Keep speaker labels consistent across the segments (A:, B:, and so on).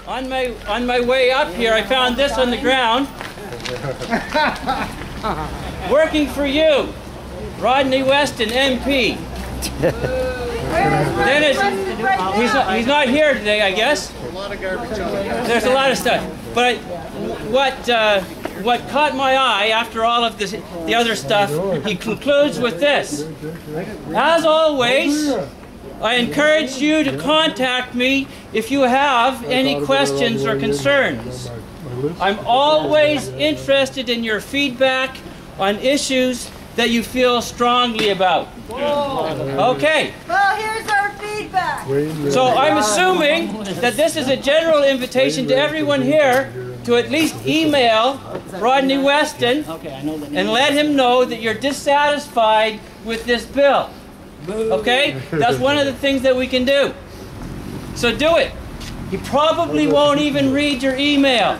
A: On my way up here, I found this on the ground. Working for you, Rodney Weston, MP. He's not here today, I guess. There's a lot of stuff. But what caught my eye after all of this, the other stuff, he concludes with this. As always, I encourage you to contact me if you have any questions or concerns. I'm always interested in your feedback on issues that you feel strongly about. Okay.
B: Well, here's our feedback.
A: So I'm assuming that this is a general invitation to everyone here to at least email Rodney Weston and let him know that you're dissatisfied with this bill. Okay? That's one of the things that we can do. So do it. He probably won't even read your email.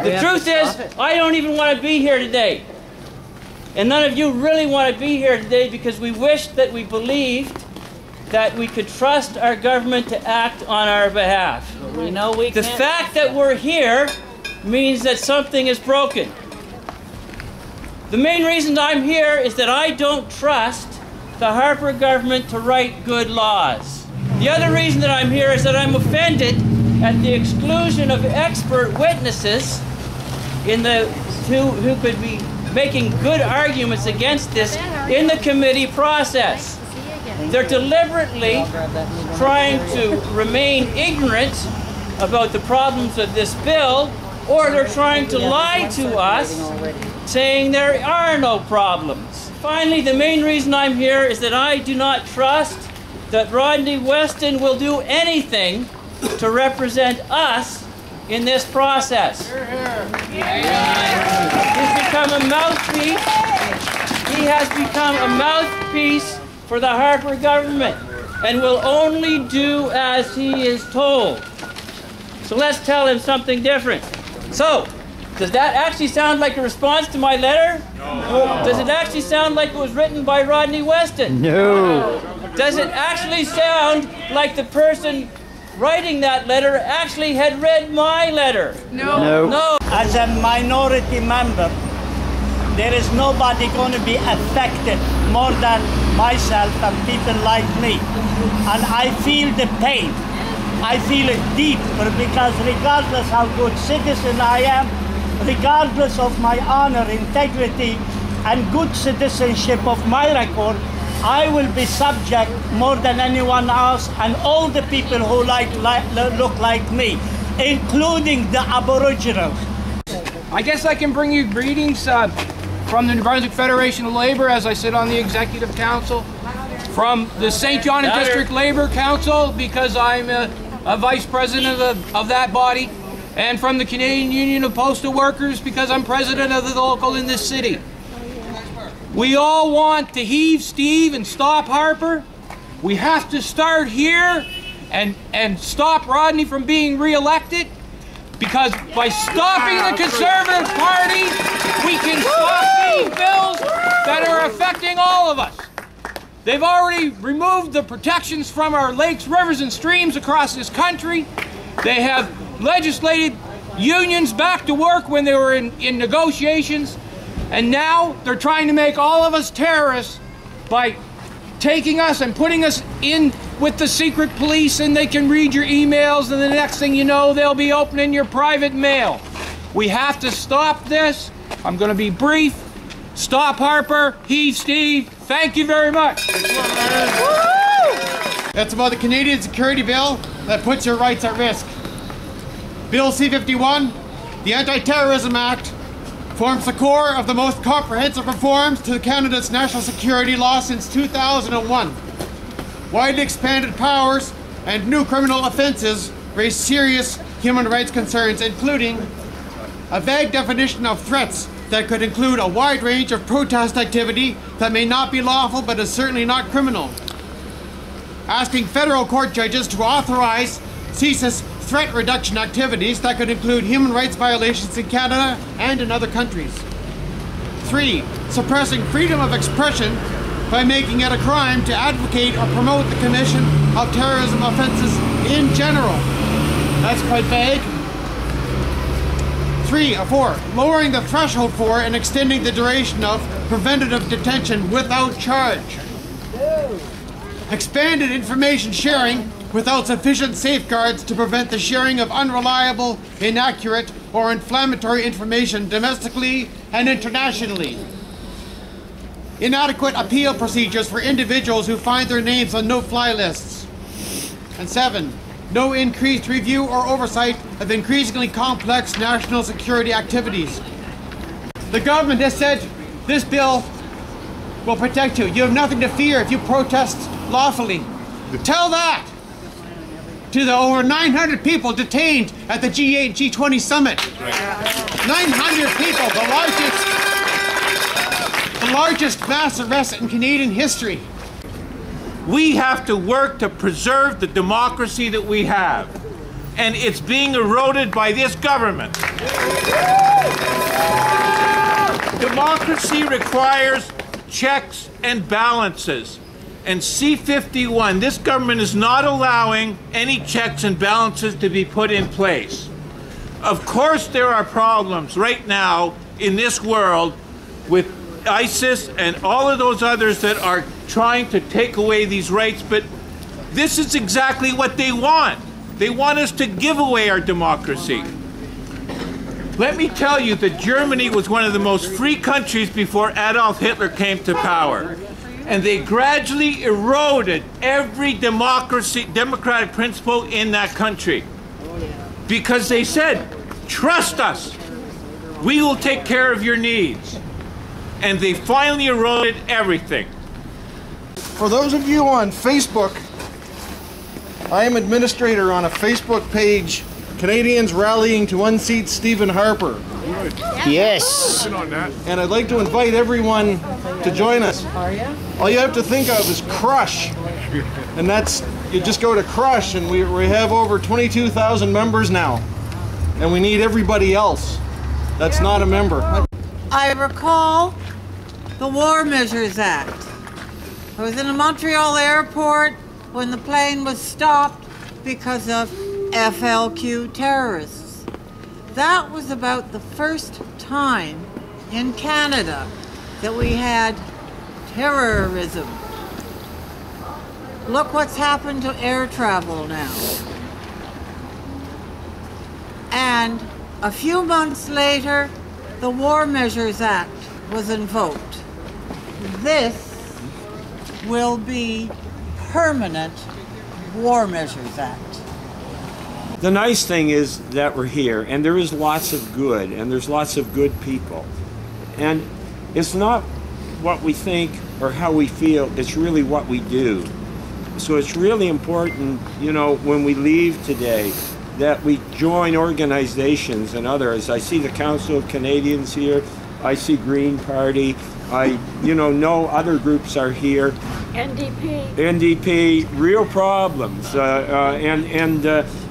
A: The truth is, I don't even want to be here today. And none of you really want to be here today because we wish that we believed that we could trust our government to act on our behalf.
C: We know we
A: The
C: can't.
A: fact that we're here means that something is broken. The main reason I'm here is that I don't trust the Harper government to write good laws. The other reason that I'm here is that I'm offended at the exclusion of expert witnesses who could be making good arguments against this in the committee process. They're deliberately trying to remain ignorant about the problems of this bill, or they're trying to lie to us, saying there are no problems. Finally, the main reason I'm here is that I do not trust that Rodney Weston will do anything to represent us in this process. He's become a mouthpiece. He has become a mouthpiece for the Harper government and will only do as he is told. So let's tell him something different. So, does that actually sound like a response to my letter? No. Does it actually sound like it was written by Rodney Weston?
D: No.
A: Does it actually sound like the person writing that letter actually had read my letter?
D: No.
A: No.
C: As a minority member, there is nobody going to be affected more than myself and people like me. And I feel the pain. I feel it deep because regardless how good citizen I am, regardless of my honor, integrity, and good citizenship of my record, I will be subject more than anyone else and all the people who look like me, including the Aboriginals.
E: I guess I can bring you greetings from the New Brunswick Federation of Labor as I sit on the Executive Council, from the St. John and District Labor Council because I'm a Vice President of that body, and from the Canadian Union of Postal Workers because I'm President of the local in this city. We all want to heave Steve and stop Harper. We have to start here and stop Rodney from being re-elected, because by stopping the Conservative Party, we can stop these bills that are affecting all of us. They've already removed the protections from our lakes, rivers, and streams across this country. They have legislated unions back to work when they were in negotiations. And now they're trying to make all of us terrorists by taking us and putting us in with the secret police, and they can read your emails, and the next thing you know, they'll be opening your private mail. We have to stop this. I'm going to be brief. Stop Harper, heave Steve. Thank you very much.
F: That's about the Canadian Security Bill that puts your rights at risk. Bill C-51, the Anti-Terrorism Act, forms the core of the most comprehensive reforms to Canada's national security law since 2001. Widely expanded powers and new criminal offences raise serious human rights concerns, including a vague definition of threats that could include a wide range of protest activity that may not be lawful but is certainly not criminal. Asking federal court judges to authorize CSIS threat reduction activities that could include human rights violations in Canada and in other countries. 3. Suppressing freedom of expression by making it a crime to advocate or promote the commission of terrorism offences in general. That's quite vague. 3 or 4, lowering the threshold for and extending the duration of preventative detention without charge. Expanded information sharing without sufficient safeguards to prevent the sharing of unreliable, inaccurate, or inflammatory information domestically and internationally. Inadequate appeal procedures for individuals who find their names on no-fly lists. And 7, no increased review or oversight of increasingly complex national security activities. The government has said this bill will protect you. You have nothing to fear if you protest lawfully. Tell that to the over 900 people detained at the G8 G20 summit. 900 people, the largest mass arrest in Canadian history.
D: We have to work to preserve the democracy that we have, and it's being eroded by this government. Democracy requires checks and balances, and C51, this government is not allowing any checks and balances to be put in place. Of course there are problems right now in this world with ISIS and all of those others that are trying to take away these rights, but this is exactly what they want. They want us to give away our democracy. Let me tell you that Germany was one of the most free countries before Adolf Hitler came to power. And they gradually eroded every democratic principle in that country. Because they said, trust us, we will take care of your needs. And they finally eroded everything.
G: For those of you on Facebook, I am administrator on a Facebook page, Canadians Rallying to Unseat Stephen Harper.
H: Yes.
G: And I'd like to invite everyone to join us. All you have to think of is Crush. And that's, you just go to Crush, and we have over 22,000 members now. And we need everybody else that's not a member.
B: I recall the War Measures Act. I was in a Montreal airport when the plane was stopped because of FLQ terrorists. That was about the first time in Canada that we had terrorism. Look what's happened to air travel now. And a few months later, the War Measures Act was invoked. This will be permanent War Measures Act.
H: The nice thing is that we're here, and there is lots of good, and there's lots of good people. And it's not what we think or how we feel, it's really what we do. So it's really important, you know, when we leave today, that we join organizations and others. I see the Council of Canadians here, I see Green Party, I know other groups are here. NDP, real problems.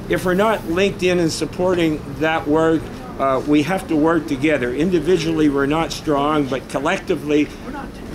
H: If we're not linked in and supporting that work, we have to work together. Individually, we're not strong, but collectively,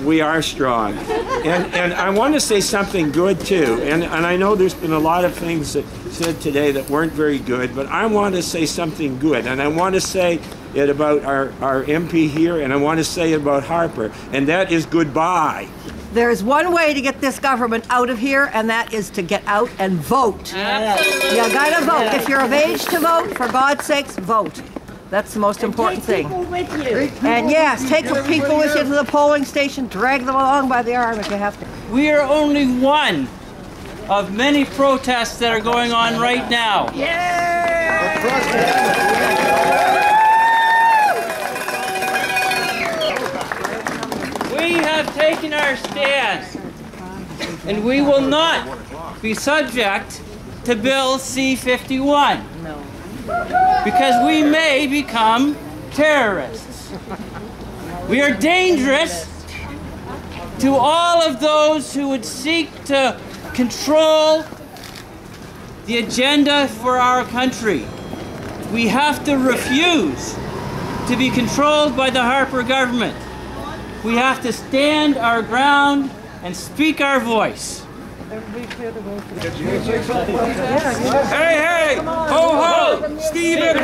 H: we are strong. And I want to say something good, too. And I know there's been a lot of things that said today that weren't very good, but I want to say something good. And I want to say it about our MP here, and I want to say it about Harper, and that is goodbye.
I: There's one way to get this government out of here, and that is to get out and vote. You gotta vote. If you're of age to vote, for God's sakes, vote. That's the most important thing.
B: With you.
I: And yes, take the people with you to the polling station, drag them along by the arm if you have to.
A: We are only one of many protests that are going on right now. We have taken our stand, and we will not be subject to Bill C51, because we may become terrorists. We are dangerous to all of those who would seek to control the agenda for our country. We have to refuse to be controlled by the Harper government. We have to stand our ground and speak our voice. Hey, hey! Ho, ho!
E: believe it